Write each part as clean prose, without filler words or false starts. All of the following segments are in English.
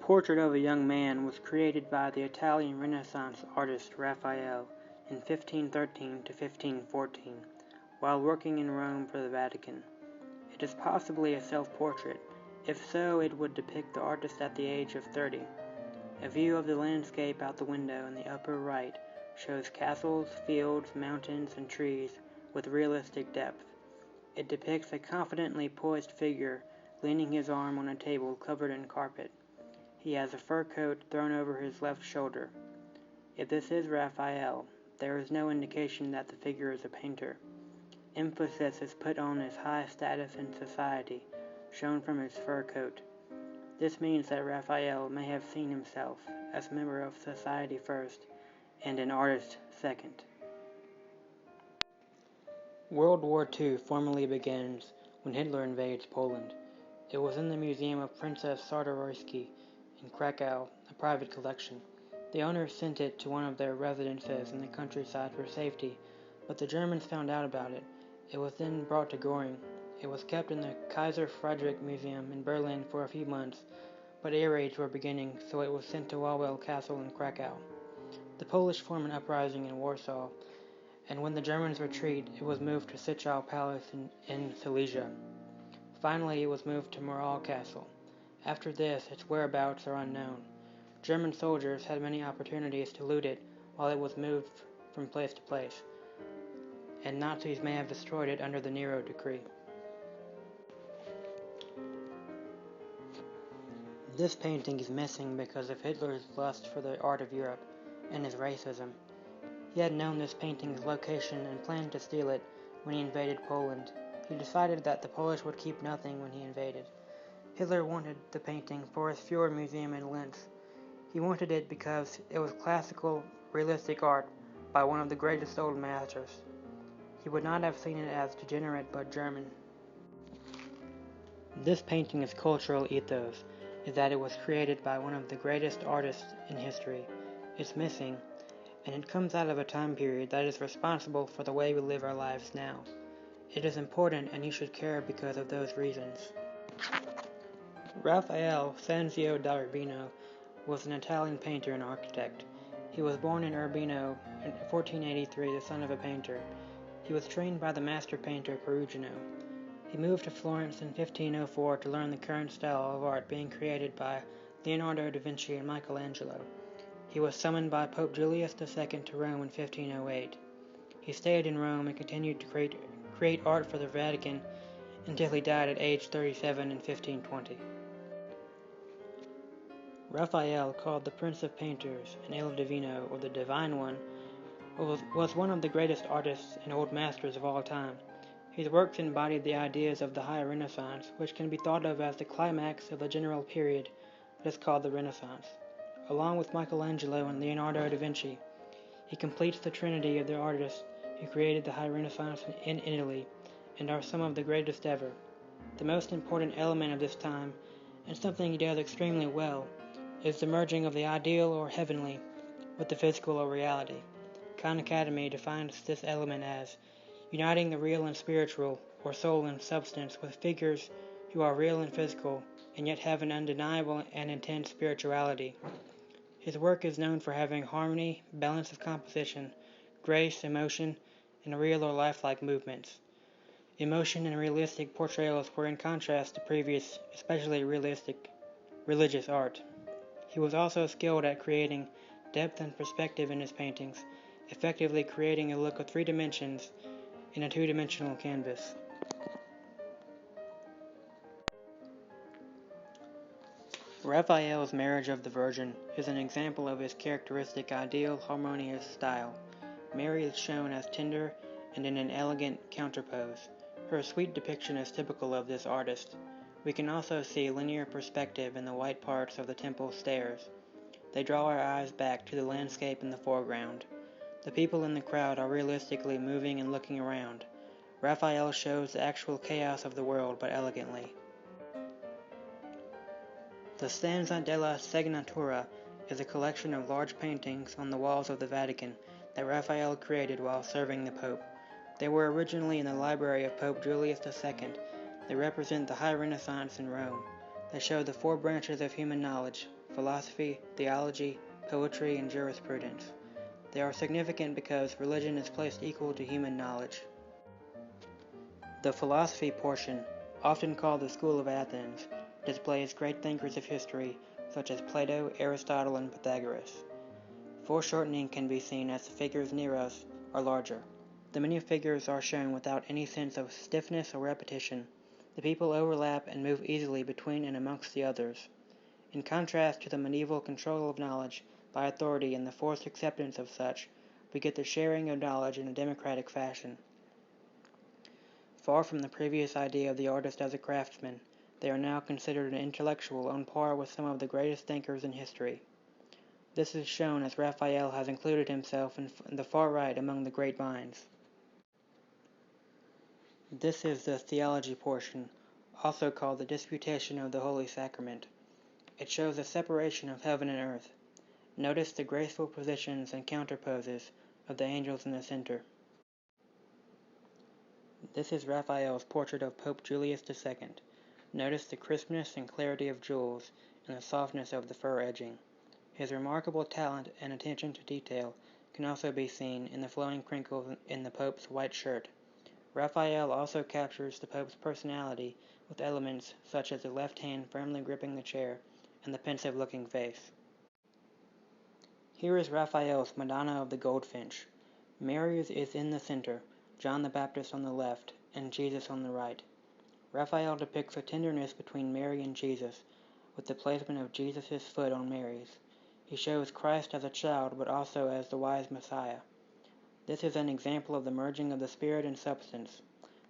portrait of a young man was created by the Italian Renaissance artist Raphael in 1513 to 1514, while working in Rome for the Vatican. It is possibly a self-portrait. If so, it would depict the artist at the age of 30. A view of the landscape out the window in the upper right shows castles, fields, mountains, and trees with realistic depth. It depicts a confidently poised figure leaning his arm on a table covered in carpet. He has a fur coat thrown over his left shoulder. If this is Raphael, there is no indication that the figure is a painter. Emphasis is put on his high status in society, shown from his fur coat. This means that Raphael may have seen himself as a member of society first and an artist second. World War II formally begins when Hitler invades Poland. It was in the Museum of Princess Czartoryski in Krakow, a private collection. The owners sent it to one of their residences in the countryside for safety, but the Germans found out about it. It was then brought to Göring. It was kept in the Kaiser Friedrich Museum in Berlin for a few months, but air raids were beginning, so it was sent to Wawel Castle in Krakow. The Polish formed an uprising in Warsaw, and when the Germans retreated, it was moved to Sichau Palace in Silesia. Finally, it was moved to Morale Castle. After this, its whereabouts are unknown. German soldiers had many opportunities to loot it while it was moved from place to place, and Nazis may have destroyed it under the Nero Decree. This painting is missing because of Hitler's lust for the art of Europe and his racism. He had known this painting's location and planned to steal it when he invaded Poland. He decided that the Polish would keep nothing when he invaded. Hitler wanted the painting for his Fuhrer Museum in Linz. He wanted it because it was classical, realistic art by one of the greatest old masters. He would not have seen it as degenerate but German. This painting's cultural ethos is that it was created by one of the greatest artists in history. It's missing, and it comes out of a time period that is responsible for the way we live our lives now. It is important, and you should care because of those reasons. Raphael Sanzio da Urbino was an Italian painter and architect. He was born in Urbino in 1483, the son of a painter. He was trained by the master painter Perugino. He moved to Florence in 1504 to learn the current style of art being created by Leonardo da Vinci and Michelangelo. He was summoned by Pope Julius II to Rome in 1508. He stayed in Rome and continued to create art for the Vatican until he died at age 37 in 1520. Raphael, called the Prince of Painters and Il Divino, or the Divine One, was one of the greatest artists and old masters of all time. His works embodied the ideas of the High Renaissance, which can be thought of as the climax of the general period that is called the Renaissance. Along with Michelangelo and Leonardo da Vinci, he completes the trinity of the artists who created the High Renaissance in Italy and are some of the greatest ever. The most important element of this time, and something he does extremely well, is the merging of the ideal or heavenly with the physical or reality. Khan Academy defines this element as uniting the real and spiritual, or soul and substance, with figures who are real and physical, and yet have an undeniable and intense spirituality. His work is known for having harmony, balance of composition, grace, emotion, and real or lifelike movements. Emotion and realistic portrayals were in contrast to previous, especially realistic, religious art. He was also skilled at creating depth and perspective in his paintings, effectively creating a look of 3 dimensions in a 2-dimensional canvas. Raphael's Marriage of the Virgin is an example of his characteristic ideal harmonious style. Mary is shown as tender and in an elegant counterpose. Her sweet depiction is typical of this artist. We can also see linear perspective in the white parts of the temple stairs. They draw our eyes back to the landscape in the foreground. The people in the crowd are realistically moving and looking around. Raphael shows the actual chaos of the world, but elegantly. The Stanza della Segnatura is a collection of large paintings on the walls of the Vatican that Raphael created while serving the Pope. They were originally in the library of Pope Julius II. They represent the High Renaissance in Rome. They show the four branches of human knowledge: philosophy, theology, poetry, and jurisprudence. They are significant because religion is placed equal to human knowledge. The philosophy portion, often called the School of Athens, displays great thinkers of history such as Plato, Aristotle, and Pythagoras. Foreshortening can be seen as the figures near us are larger. The many figures are shown without any sense of stiffness or repetition. The people overlap and move easily between and amongst the others. In contrast to the medieval control of knowledge by authority and the forced acceptance of such, we get the sharing of knowledge in a democratic fashion. Far from the previous idea of the artist as a craftsman, they are now considered an intellectual on par with some of the greatest thinkers in history. This is shown as Raphael has included himself in the far right among the great minds. This is the theology portion, also called the Disputation of the Holy Sacrament. It shows a separation of heaven and earth. Notice the graceful positions and counterposes of the angels in the center. This is Raphael's portrait of Pope Julius II. Notice the crispness and clarity of jewels and the softness of the fur edging. His remarkable talent and attention to detail can also be seen in the flowing crinkles in the Pope's white shirt. Raphael also captures the Pope's personality with elements such as the left hand firmly gripping the chair and the pensive-looking face. Here is Raphael's Madonna of the Goldfinch. Mary is in the center, John the Baptist on the left, and Jesus on the right. Raphael depicts a tenderness between Mary and Jesus, with the placement of Jesus' foot on Mary's. He shows Christ as a child, but also as the wise Messiah. This is an example of the merging of the spirit and substance.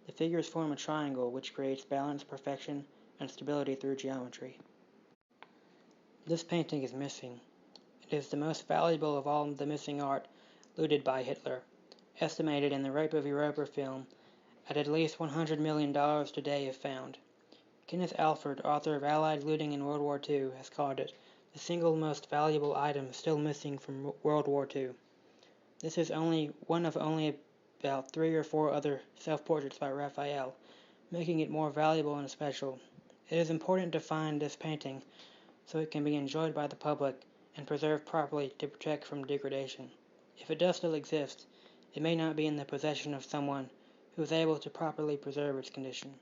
The figures form a triangle which creates balance, perfection, and stability through geometry. This painting is missing. It is the most valuable of all the missing art looted by Hitler, estimated in the Rape of Europa film at least $100 million today if found. Kenneth Alford, author of Allied Looting in World War II, has called it the single most valuable item still missing from World War II. This is one of only about 3 or 4 other self-portraits by Raphael, making it more valuable and special. It is important to find this painting so it can be enjoyed by the public and preserved properly to protect from degradation. If it does still exist, it may not be in the possession of someone who is able to properly preserve its condition.